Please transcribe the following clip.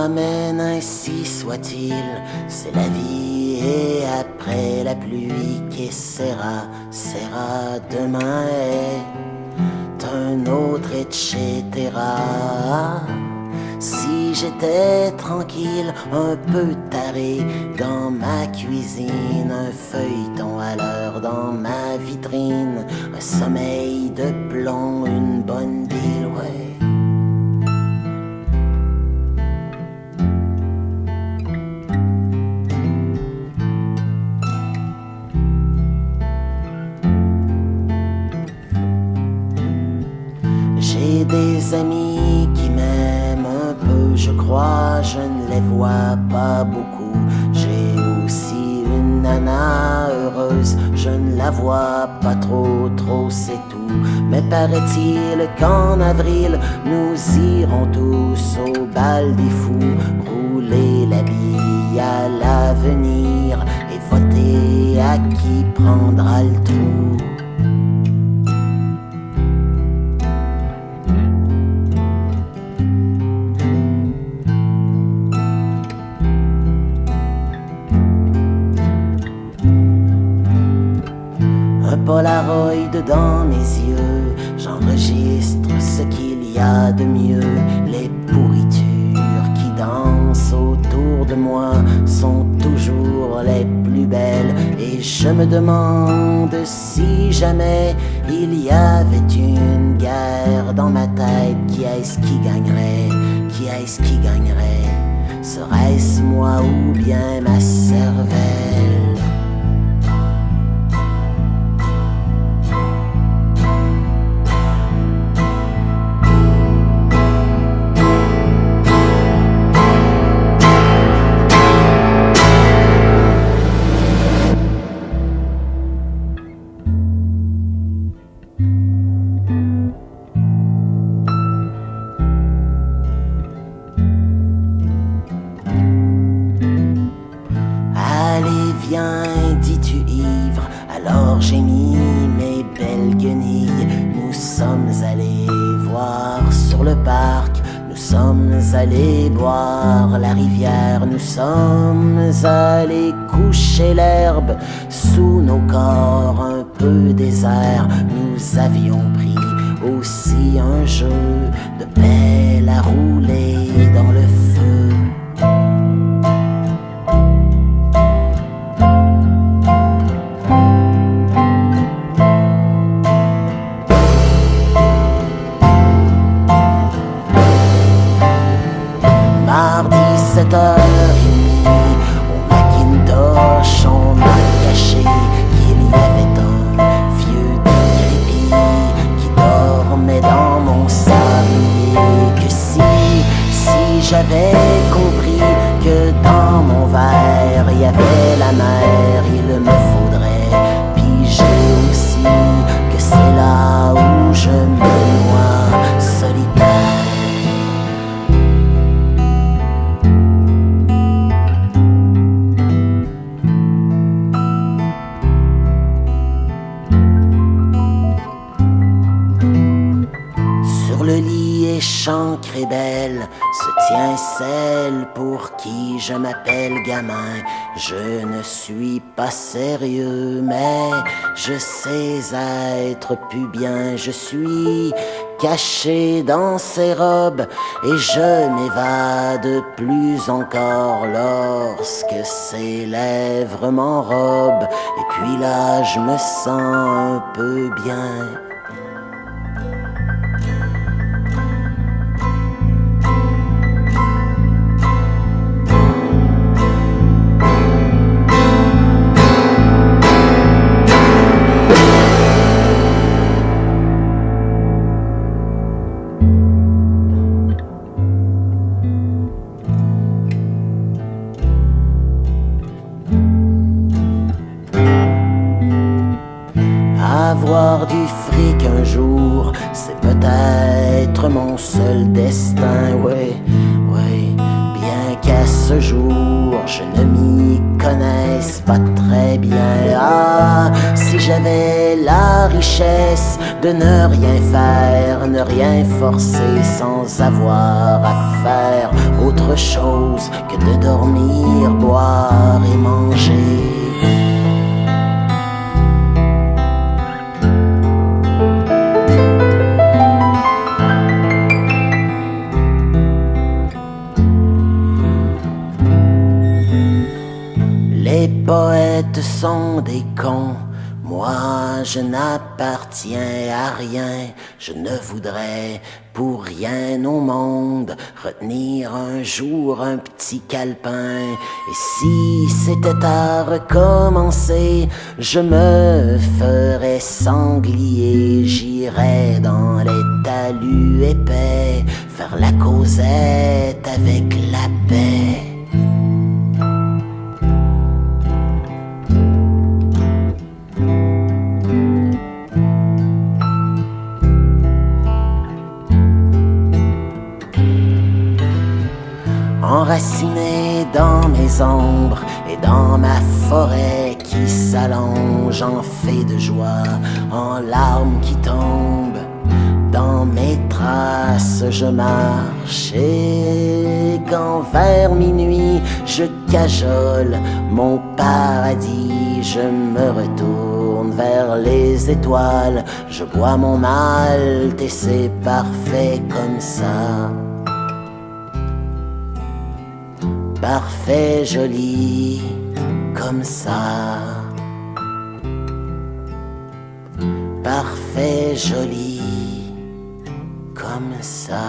Amen, ainsi soit-il, c'est la vie et après la pluie qui sera demain est un autre etc. Si j'étais tranquille, un peu taré dans ma cuisine, un feuilleton à l'heure dans ma vitrine, un sommeil de plomb, une bonne bile, ouais. J'ai des amis qui m'aiment un peu, je crois, je ne les vois pas beaucoup. J'ai aussi une nana heureuse, je ne la vois pas trop, c'est tout. Mais paraît-il qu'en avril, nous irons tous au bal des fous, rouler la bille à l'avenir et voter à qui prendra le trou. Polaroid dans mes yeux, j'enregistre ce qu'il y a de mieux. Les pourritures qui dansent autour de moi sont toujours les plus belles. Et je me demande si jamais il y avait une guerre dans ma tête, qui est-ce qui gagnerait? Qui est-ce qui gagnerait? Serait-ce moi ou bien ma cervelle? Viens, dis-tu ivre, alors j'ai mis mes belles guenilles. Nous sommes allés voir sur le parc, nous sommes allés boire la rivière, nous sommes allés coucher l'herbe sous nos corps un peu déserts. Nous avions pris aussi un jeu de pelle à rouler dans le feu. Mardi 7h30, au Macintosh, on m'a caché qu'il y avait un vieux décrépit qui dormait dans mon sablier. Que si j'avais compris que dans mon verre il y avait la mer, il me faudrait piger aussi que c'est là où je me noie solitaire. Le lit échancré belle se tient celle pour qui je m'appelle gamin. Je ne suis pas sérieux, mais je sais être pubien. Je suis caché dans ses robes et je m'évade plus encore lorsque ses lèvres m'enrobent. Et puis là, je me sens un peu bien. Avoir du fric connaissent pas très bien. Ah, si j'avais la richesse de ne rien faire, ne rien forcer sans avoir à faire autre chose que de dormir, boire et manger. Les poètes sont des cons, moi je n'appartiens à rien, je ne voudrais pour rien au monde retenir un jour un petit calepin. Et si c'était à recommencer, je me ferais sanglier, j'irais dans les talus épais, faire la causette avec la paix. Enraciné dans mes ombres et dans ma forêt qui s'allonge en fée de joie, en larmes qui tombent dans mes traces, je marche et quand vers minuit je cajole mon paradis, je me retourne vers les étoiles, je bois mon malt et c'est parfait comme ça. Parfait, joli, comme ça. Parfait, joli, comme ça.